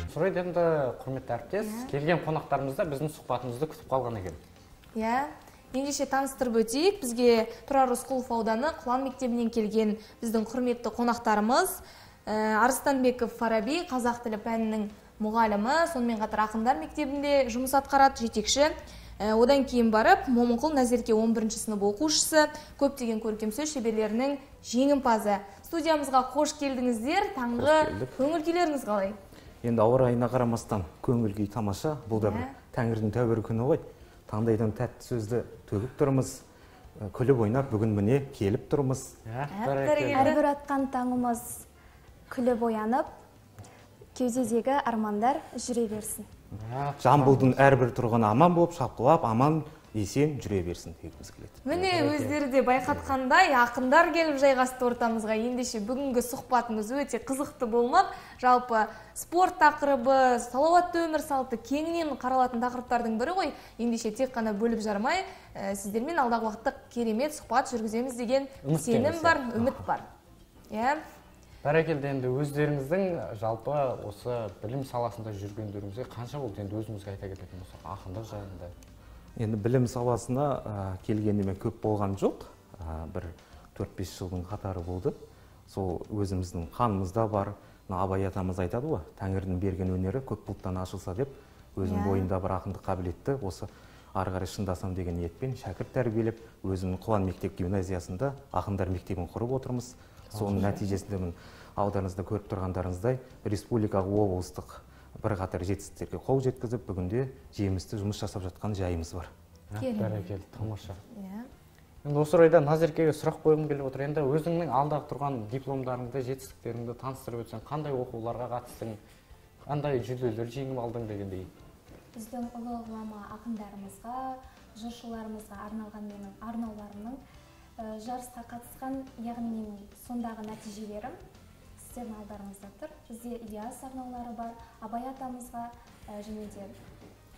Сұрайды енді құрметті әріптес, келген қонақтарымыз да біздің сұхбатымызды күтіп қалған екен. Иә, ендеше таныстырып өтейік, бізге Тұрар Рысқұлов ауданы Құлан мектебінен келген біздің құрметті қонақтарымыз Арыстанбеков Фараби, қазақ тілі пәнінің мұғалімі, сонымен қатар ақындар мектебінде жұмыс атқарады, жетекші. Одан кейін барып, Момынқұл Назерке 11 сынып оқушысы, көптеген көркем сөз шеберлерінің жеңімпазы. Студиямызға қош келдіңіздер. Таңғы көңіл күйлеріңіз қалай? Енді ауа райына қарамастан көңіл күй тамаша. Бұл да бір Тәңірдің тәуір күні ғой. Таңдайдан тәтті сөзді төгіп тұрмыз. Күліп ойнап, бүгін міне келіп тұрмыз. Әрбір атқан таңымыз күліп оянып, кеудедегі армандар жүре берсін. Жамбылдың әрбір тұрғаны аман болып, шапқылап, аман есен жүре берсін дегіміз келеді. Міне өздері де байқатқандай, ақындар келіп жайғасты ортамызға. Ендеше бүгінгі сұхбатымыз өте қызықты болмақ. Жалпы спорт тақырыбы, салауатты өмір салты кеңінен қаралатын тақырыптардың бірі ғой. Ендеше тек қана бөліп жармай, сіздермен алдағы уақытта керемет сұхбат жүргіземіз деген сенім бар, үміт бар. Бәрекелді, енді өздеріңіздің жалпы осы білім саласында жүргендеріңізге қанша болды? Енді өзіңізге айта кететін болсақ, ақындық жайында. Енді білім саласына келгенде көп болған жоқ. Бір 4-5 жылдың қатары болды. Сол өзіміздің қанымызда бар. Абай атамыз айтады ғой, Тәңірдің берген өнері көп бұлттан ашылса деп, өзінің бойында бір ақындық қабілетті осы ары қарай шыңдасам деген ниетпен шәкірт тәрбиелеп, өзімнің Құлан мектеп гимназиясында ақындар мектебін құрып отырмыз. Соның нәтижесінде аударыңызда көріп тұрғандарыңыздай республикалық облыстық бірқатар жетістіктерге қол жеткізіп, бүгінде жемісті жұмыс жасап жатқан жайымыз бар. Бәрекелді, тамаша. Енді осы орайда Назеркеге сұрақ қойғым келіп отыр. Енді өзіңнің алдағы тұрған дипломдарыңды, жетістіктеріңді таныстырып өтсең, қандай оқуларға қатыстың, қандай жүлделер жеңіп алдың дегендей? Біздің ұлы ғұлама ақындарымызға, жыршыларымызға арналған менің арнауларымның жарысқа қатысқан, яғни менің сондағы нәтижелерім сіздердің алдарыңызда тұр. Бізде Ильяс арнаулары бар, Абай атамызға және де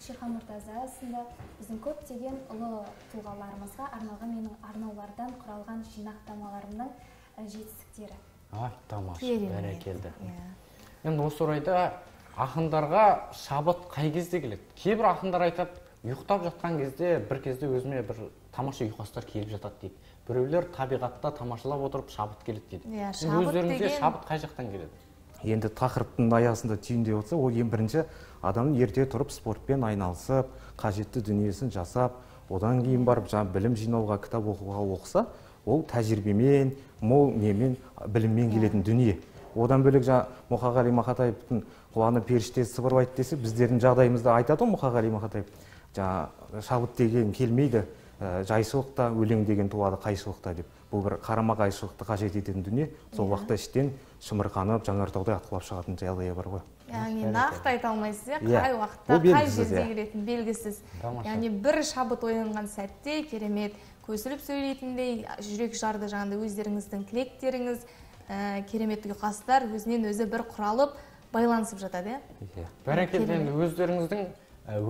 Шерхан Мұртаза сынды біздің көптеген ұлы тұлғаларымызға арналған менің арнаулардан құралған жинақтамаларымның жетістіктері. Тамаша, бәрекелді. Енді осы орайда ақындарға шабыт қай кезде келеді? Кейбір ақындар айтады, ұйықтап жатқан кезде бір кезде өзіме бір тамаша ұйқастар келіп жатады дейді. Біреулер табиғатта тамашалап отырып шабыт келеді дейді. Өздеріңізге шабыт қай жақтан келеді? Енді тақырыптың аясында түйіндеп отырса, ол ең бірінші адамның ерте тұрып спортпен айналысып, қажетті дүниесін жасап, одан кейін барып білім жинауға, кітап оқуға оқыса, ол тәжірибемен, мол немен, біліммен келетін дүние. Одан бөлек Мұқағали Мақатаевтың құланы періште сыбырлайды десе, біздердің жағдайымызда айтады ғой Мұқағали Мақатаев. Шабыт деген келмейді, жайшылықта, өлең деген туады қайшылықта деп. Бұл бір қарама қайшылықты қажет ететін дүние, сол уақытта іштен шымырқанып, Жаңартаудай атқылап шығатын жағдайы бар ғой. Яғни нақты айта алмайсыз, қай уақытта, қай жерде келетін белгісіз. Яғни бір шабыт оянған сәтте керемет көсіліп сөйлейтіндей, жүрек жарды жаңағыдай өздеріңіздің тілектеріңіз, керемет ұйқастар өзінен өзі бір құралып байланысып жатады. Бәрекелді, енді өздеріңіздің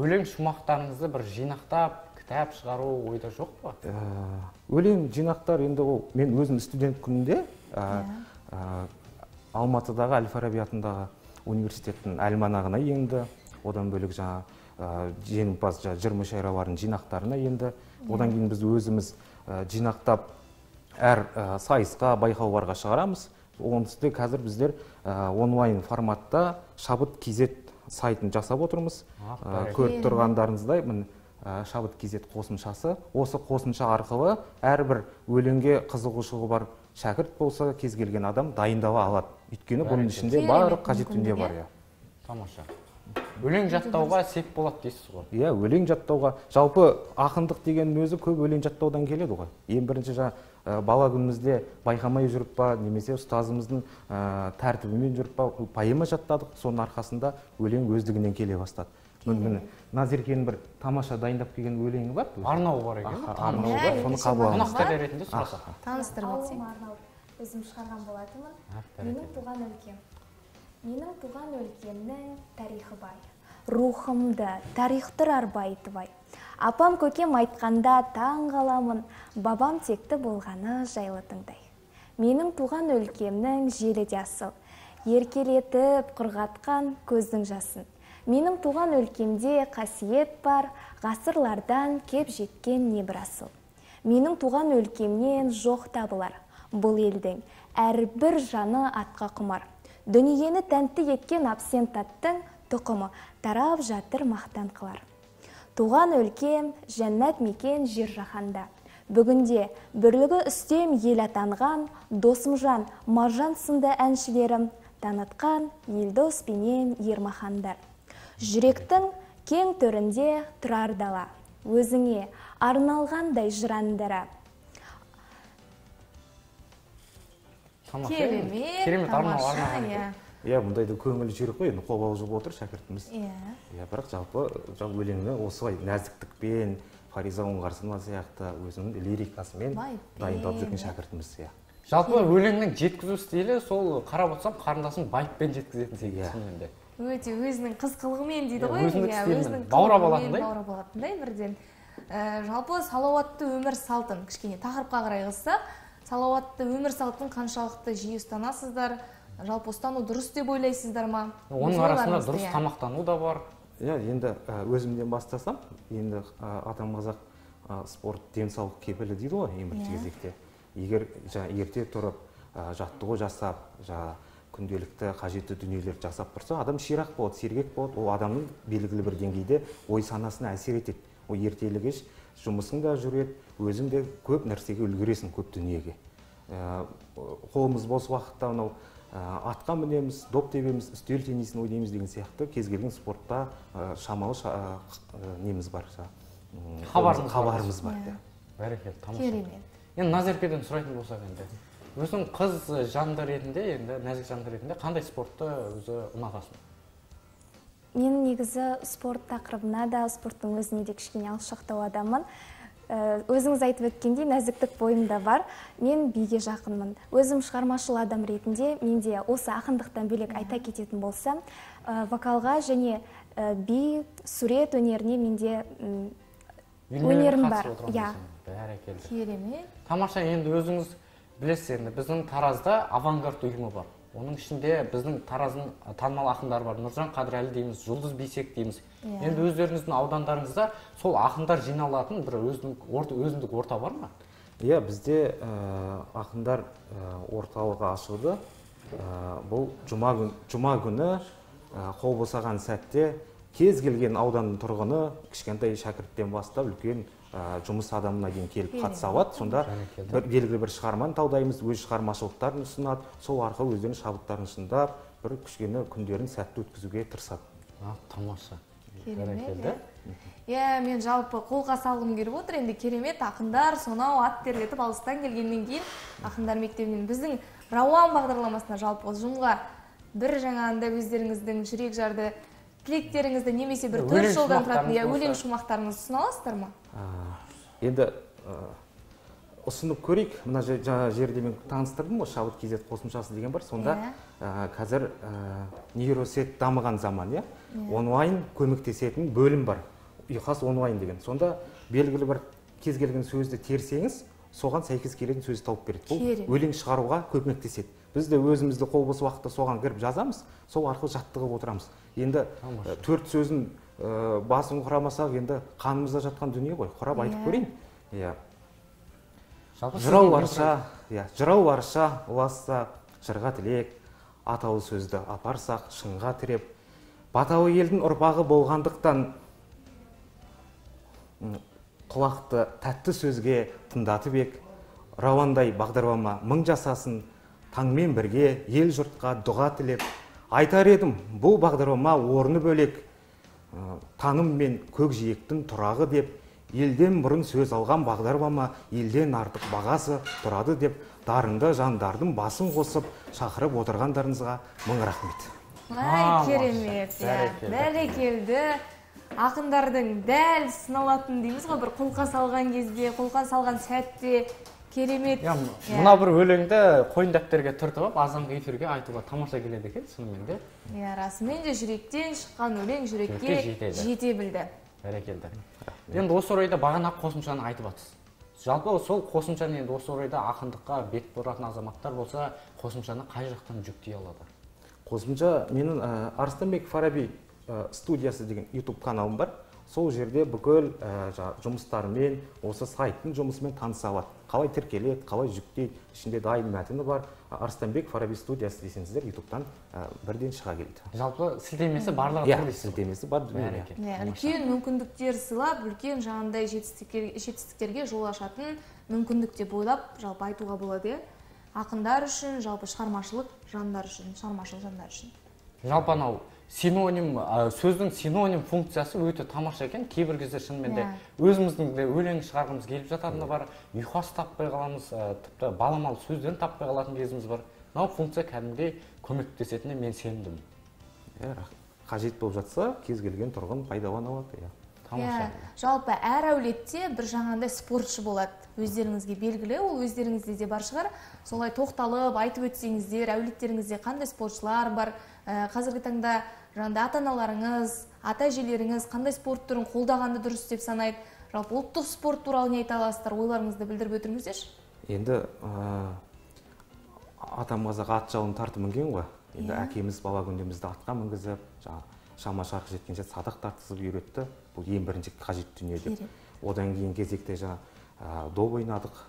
өлең шумақтарыңызды бір жинақтап, кітап шығару ойда жоқ па? Өлең жинақтар енді ол мен өзім студент күнінде Алматыдағы Әл-Фараби атындағы университеттің альманағына енді, одан бөлек жеңімпаз жыр мүшәйраларының жинақтарына енді, одан кейін біз өзіміз жинақтап әр сайысқа, байқауларға шығарамыз. Онсызды қазір біздер онлайн форматта Шабыт KZ сайтын жасап отырмыз. Көріп тұрғандарыңыздай Шабыт KZ қосымшасы. Осы қосымша арқылы әрбір өлеңге қызығушылығы бар шәкірт болса, кез келген адам дайындала алады. Өйткені бұның ішінде барлық қажет дүние бар. Тамаша. Өлең жаттауға сеп болады дейсіз ғой? Иә, өлең жаттауға. Жалпы ақындық дегеннің өзі көп өлең жаттаудан келеді ғой. Ең бірінші бала күнімізде байқамай жүріп па, немесе ұстазымыздың тәртібімен жүріп па, поэма жаттадық. Соның арқасында өлең өздігінен келе бастады. Назеркенің бір тамаша дайындап келген өлеңі бар. Арнау бар екен. Арнау бар, соны қабыл аламыз. Қонақтар ретінде сұрасақ. Таныстырып өтсең. Өзім шығарған болатынмын. Менің туған өлкем. Менің туған өлкемнің тарихы бай. Рухымды тарих тұрар байытыбай. Апам көкем айтқанда таң қаламын, бабам текті болғаны жайлы тыңдай. Менің туған өлкемнің желі де асыл. еркелетіп құрғатқан көздің жасын. Менің туған өлкемде қасиет бар, ғасырлардан кеп жеткен небір асыл. Менің туған өлкемнен жоқ табылар, бұл елдің әрбір жаны атқа құмар. Дүниені тәнті еткен абсент аттың тұқымы тарап жатыр мақтан қылар. Туған өлкем жәннат мекен жер жаһанда. Бүгінде бірлігі үстем ел атанған, Досымжан, Маржан сынды әншілерім танытқан Елдос пенен Ермахандар. Жүректің кең төрінде тұрар дала, өзіңе арналғандай жырандара. Керемет, тамаша. Мұндайды көңілі жүрек қой, енді қобалжып отыр шәкіртіміз. Бірақ жалпы өлеңі осылай нәзіктікпен, Фариза Оңғарсынова сияқты өзінің лирикасымен дайындап жүрген шәкіртіміз. Жалпы өлеңнің жеткізу стилі сол қарап отырсам қарындасым байыппен жеткізетін секілді. Өте өзінің қыз қылығымен дейді ғой. Өзіндік стилімен баурап алатындай бірден. Жалпы салауатты өмір салтын кішкене тақырыпқа қарай қыссақ, салауатты өмір салтын қаншалықты жиі ұстанасыздар? Жалпы ұстану дұрыс деп ойлайсыздар ма? Оның арасында дұрыс тамақтану да бар. Енді өзімден бастасам, енді атам қазақ спорт денсаулық кепілі дейді ғой ең бірінші кезекте. Егер ерте тұрып, жаттығу жасап, күнделікті қажетті дүниелерді жасап тұрса, адам ширақ болады, сергек болады, ол адамның белгілі бір деңгейде ой санасына әсер етеді. Ол ертелі-кеш жұмысың да жүреді, өзің де көп нәрсеге үлгересің, көп дүниеге. Қолымыз бос уақытта атқа мінеміз, доп тебеміз, үстел теннисін ойнаймыз деген сияқты кез келген спортта шамалы неміз бар, хабарымыз бар. Бәрекелді, тамаша. Енді Назеркеден сұрайтын болсақ енді, өзің қыз жанды ретінде, енді нәзік жанды ретінде қандай спортты өзі ұнатасың? Мен негізі спорт тақырыбына да, спорттың өзіне де кішкене алшақтау адаммын. Өзіңіз айтып өткендей, нәзіктік бойымда бар. Мен биге жақынмын. Өзім шығармашыл адам ретінде, менде осы ақындықтан бөлек айта кететін болсам, вокалға және би, сурет өнеріне менде өнерім бар. Керемет. Тамаша, енді өзіңіз білесіз, енді біздің Таразда авангард ұйымы бар. Оның ішінде біздің Тараздың танымал ақындары бар. Нұржан Қадірәлі дейміз, Жұлдыз Бейсек дейміз. Енді өздеріңіздің аудандарыңызда сол ақындар жиналатын бір өзіндік орта бар ма? Бізде ақындар орталығы ашылды. Бұл жұма күні қол босаған сәтте кез келген ауданның тұрғыны кішкентай шәкірттен бастап үлкен жұмыс адамына дейін келіп қатыса алады. Сонда белгілі бір шығарманы талдаймыз, өз шығармашылықтарын ұсынады, сол арқылы өздерінің шабыттарын ұсынып, бір кішкене күндерін сәтті өткізуге тырысады. Тамаша. Керемет. Мен жалпы қолға салғым келіп отыр, енді керемет ақындар сонау ат терлетіп алыстан келгеннен кейін ақындар мектебінен біздің Рауан бағдарламасына жалпы ұжымға бір жаңағында өздеріңіздің жүрек жарды тілектеріңізді немесе бір 4 жылдан тұратын өлең шумақтарыңызды ұсына аласыздар ма? Енді ұсынып көрейік. Мына жерде мен таныстырдым ғой, Шабыт KZ қосымшасы деген бар. Сонда қазір нейросет дамыған заман, онлайн көмектесетін бөлім бар. Ұйқас онлайн деген. Сонда белгілі бір кез келген сөзді терсеңіз, соған сәйкес келетін сөз тауып береді. Бұл өлең шығаруға көмектеседі. Біз де өзімізді қол бос уақытта соған кіріп жазамыз, сол арқылы жаттығып отырамыз. Енді 4 сөзін басын құрамасақ, енді қанымызда жатқан дүние ғой, құрап айтып көрейін. Жырау барша, ұласса, жырға тілек, атаулы сөзді апарсақ, шыңға тіреп, баталы елдің ұрпағы болғандықтан құлақты тәтті сөзге тыңдатып ек, Рауандай бағдарлама мың жасасын, таңмен бірге ел жұртқа дұға тілеп, айтар едім, бұл бағдарлама орны бөлек, таным мен көкжиектің тұрағы деп, елден бұрын сөз алған бағдарлама елден артық бағасы тұрады деп, дарынды жандардың басын қосып шақырып отырғандарыңызға мың рахмет. Керемет, бәрекелді. Ақындардың дәл сыналатын дейміз ғой, бір қолқа салған кезде, қолқа салған сәтте керемет. Мына бір өлеңді қойын дәптерге түртіп алып, азанғы эфирге айтуға тамаша келеді екен, шынымен де. Расымен де жүректен шыққан өлең жүрекке жете білді. Бәрекелді. Енді осы орайда бағана қосымшаны айтып жатсыз. Жалпы сол қосымшаны енді осы орайда ақындыққа бет бұратын азаматтар болса, қосымшаны қай жақтан жүктей алады? Қосымша менің Арыстанбек Фараби студиясы деген YouTube каналым бар. Сол жерде бүкіл жұмыстарымен, осы сайттың жұмысымен таныса алады. Қалай тіркеледі, қалай жүктейді, ішінде дайын мәтіні бар. Арыстанбек Фараби студиясы десеңіздер, YouTube-тан бірден шыға келеді. Жалпы сілтемесі барлығы түрлі сілтемесі бар. Үлкен мүмкіндіктер сыйлап, үлкен жаңағындай жетістіктерге жол ашатын мүмкіндік деп ойлап, жалпы айтуға болады. Ақындар үшін, жалпы шығармашылық жандар үшін. Жалпы анау синоним, сөздің синоним функциясы өте тамаша екен. Кейбір кезде шынымен де өзіміздің де өлең шығарғымыз келіп жататыны бар, ұйқас таппай қаламыз, тіпті баламалы сөзден таппай қалатын кезіміз бар. Мынау функция кәдімгідей көмектесетініне мен сендім. Қажет болып жатса, кез келген тұрғын пайдалана алады. Жалпы әр әулетте бір жаңағындай спортшы болады. Өздеріңізге белгілі, ол өздеріңізде де бар шығар. Солай тоқталып, айтып өтсеңіздер, әулеттеріңізде қандай спортшылар бар, қазіргі таңда жаңағындай ата-аналарыңыз, ата-әжелеріңіз қандай спорт түрін қолдағанды дұрыс деп санайды. Жалпы ұлттық спорт туралы не айта аласыздар, ойларыңызды білдіріп өтіріңіздерші. Енді атам қазақ ат жалын тартып мінген ғой. Енді әкеміз бала күндемізді атқа мінгізіп, шама шарқы жеткенше садақ тартқызып үйретті. Бұл ең бірінші қажет дүние деп. Одан кейін кезекте доп ойнадық.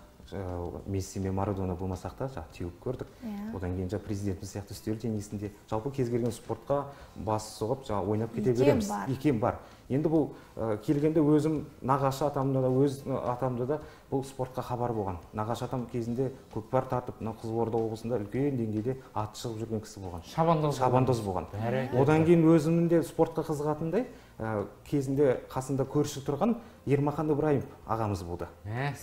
Месси мен Марадона болмасақ та теуіп көрдік. Одан кейін президентіміз сияқты үстел теннисінде жалпы кез келген спортқа бас сұғып ойнап кете береміз. Икем бар. Енді бұл келгенде өзім нағашы атамда да, өз атамда да бұл спортқа хабар болған. Нағашы атам кезінде көкпар тартып, Қызылорда облысында үлкен деңгейде аты шығып жүрген кісі болған. Шабандоз болған. Одан кейін өзімнің де спортқа қызығатындай кезінде қасында көрші тұрған Ермахан Ибраимов ағамыз болды.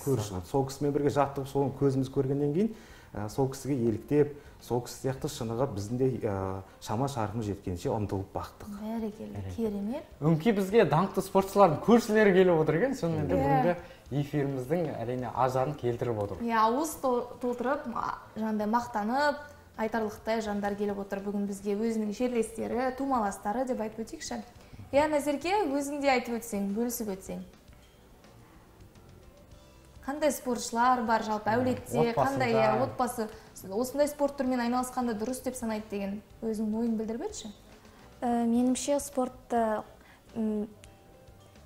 Көрші. Сол кісімен бірге жаттығып, соның көзіміз көргеннен кейін сол кісіге еліктеп, сол кісі сияқты шынығып, біздің де шама шарқымыз жеткенше ұмтылып бақтық. Бәрекелді, керемет. Өңкей бізге даңқты спортшылардың көршілері келіп отыр екен, сонымен де бүгінгі эфиріміздің әрине ажарын келтіріп отыр. Ауыз толтырып, жаңағыдай мақтанып, айтарлықтай жандар келіп отыр бүгін бізге, өзінің жерлестері, тумаластары деп айтып өтейікші. Назерке, өзің де айтып өтсең, бөлісіп өтсең. Қандай спортшылар бар жалпы әулетте, қандай отбасы осындай спорт түрімен айналысқанды дұрыс деп санайды деген өзің ойын білдіріп өтші? Меніңше спортты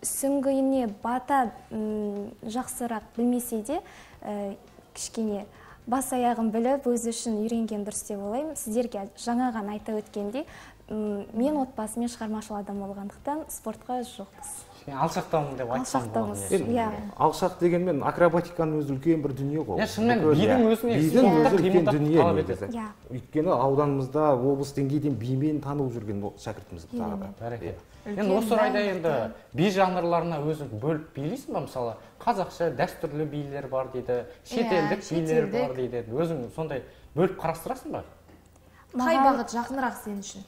сүңгііне бата жақсырақ білмесе де, кішкене бас аяғын біліп, өзі үшін үйренген дұрыс деп ойлаймын. Сіздерге жаңаған айта өткендей, мен отбасымен шығармашыл адам болғандықтан спортқа жоқпыз. Алшақтамын деп айтсам болады. Алшақ дегенмен акробатиканың өзі үлкен бір дүние ғой. Шынымен бидің өзіне үлкен дүние негізі. Өйткені ауданымызда облыс деңгейден бимен танылып жүрген шәкіртіміз тағы да. Енді осы орайда енді би жанрларына өзің бөліп билейсің ба? Мысалы, қазақша дәстүрлі билер бар дейді, шетелдік билер бар дейді. Өзің сондай бөліп қарастырасың ба? Қай бағыт жақынырақ сен үшін?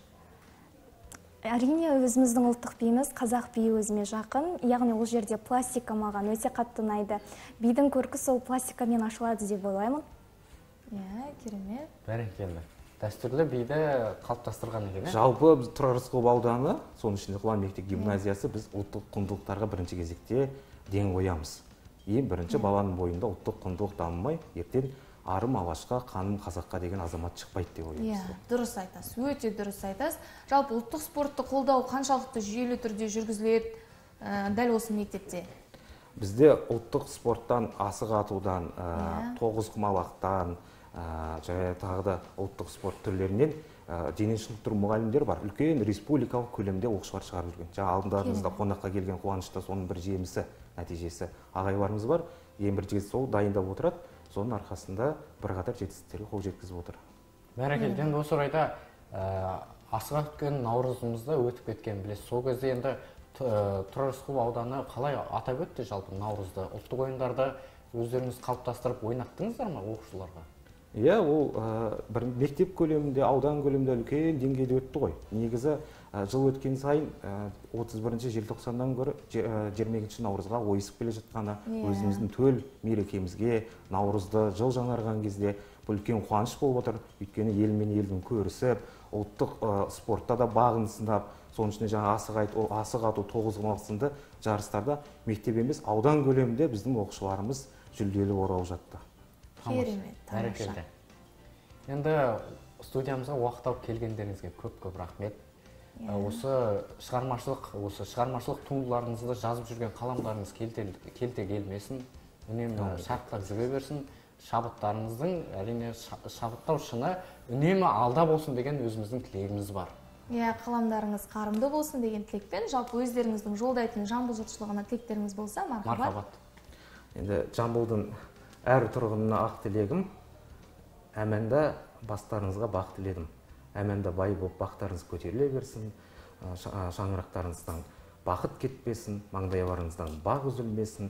Әрине, өзіміздің ұлттық биіміз қазақ биі өзіме жақын, яғни ол жерде пластика маған өте қатты ұнайды. Бидің көркі сол пластикамен ашылады деп ойлаймын. Керемет. Бәрекелді. Дәстүрлі биді қалыптастырған екен. Жалпы біз Тұрар Рысқұлов ауданы, соның ішінде Құлан мектеп гимназиясы, біз ұлттық құндылықтарға бірінші кезекте ден қоямыз. Ең бірінші баланың бойында ұлттық құндылық дамымай, ертең арым алашқа, қаным қазаққа деген азамат шықпайды деп ойлаймыз. Дұрыс айтасыз, өте дұрыс айтасыз. Жалпы ұлттық спортты қолдау қаншалықты жүйелі түрде жүргізіледі дәл осы мектепте? Бізде ұлттық спорттан, асық атудан, тоғызқұмалақтан, тағы да ұлттық спорт түрлерінен дене шынықтыру мұғалімдер бар. Үлкен республикалық көлемде оқушылар шығарып жүрген. Алдымызда қонаққа келген қуанышта соның бір жемісі, нәтижесі ағайларымыз бар. Ең бірінші сол дайындап отырады. Соның арқасында бірқатар жетістіктерге қол жеткізіп отыр. Бәрекелді. Енді осы орайда асыға өткен наурызымызда өтіп кеткен білесіз. Сол кезде енді Тұрар Рысқұлов ауданы қалай атап өтті жалпы наурызды? Ұлттық ойындарды өздеріңіз қалыптастырып ойнаттыңыздар ма оқушыларға? Иә, ол бір мектеп көлемінде, аудан көлемінде үлкен деңгейде өтті ғой. Негізі жыл өткен сайын 31 желтоқсаннан гөрі 22 наурызға ойысып келе жатқаны, өзіміздің төл мерекемізге наурызды жыл жаңарған кезде бұл үлкен қуаныш болып отыр. Өйткені ел мен елдің көрісіп, ұлттық спортта да бағын сынап, соның ішінде жаңа асық ату, тоғызқұмалақ сынды жарыстарда мектеп емес, аудан көлемінде біздің оқушыларымыз жүлделі оралып жатты. Керемет, тамаша. Енді студиямызға уақыт алып келгендеріңізге көп рахмет. Осы шығармашылық туындыларыңызды жазып жүрген қаламдарыңыз келте келмесін, үнемі шарықтап жүре берсін. Шабыттарыңыздың, әрине шабыттау шыңы үнемі алда болсын деген өзіміздің тілегіміз бар. Қаламдарыңыз қарымды болсын деген тілекпен, жалпы өздеріңіздің жолдайтын жамбыл жұртшылығына тілектеріңіз болса, мархабат. Енді жамбылдың әр тұрғынына ақ тілегім, әмәнда бастарыңызға бақ тіледім. Әмәнда бай болып бақтарыңыз көтеріле берсін, шаңырақтарыңыздан бақыт кетпесін, маңдайларыңыздан бақ үзілмесін,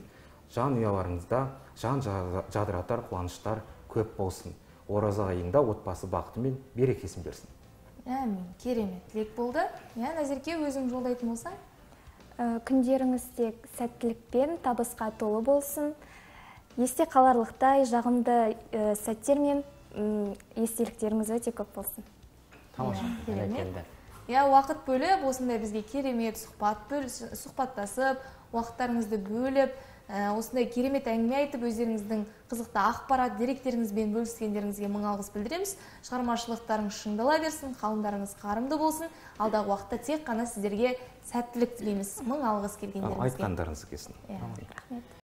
жан ұяларыңызда жан жадыратар қуаныштар көп болсын. Ораза айында отбасы бақыты мен берекесін берсін. Әмин, керемет тілек болды. Назерке, өзің жолдайтын болсаң? Күндеріңіз тек сәттілікпен, табысқа толы болсын. Есте қаларлықтай жағымды сәттер мен естеліктеріңіз өте көп болсын. Тамаша, керемет. Уақыт бөліп, осындай бізге керемет сұхбаттасып, уақыттарыңызды бөліп, осындай керемет әңгіме айтып, өздеріңіздің қызықты ақпарат деректеріңізбен бөліскендеріңізге мың алғыс білдіреміз. Шығармашылықтарыңыз шыңдала берсін, қалымдарыңыз қарымды болсын. Алдағы уақытта тек қана сіздерге сәттілік тілейміз. Мың алғыс келгендеріңізге. Айтқандарыңыз келсін. Рахмет.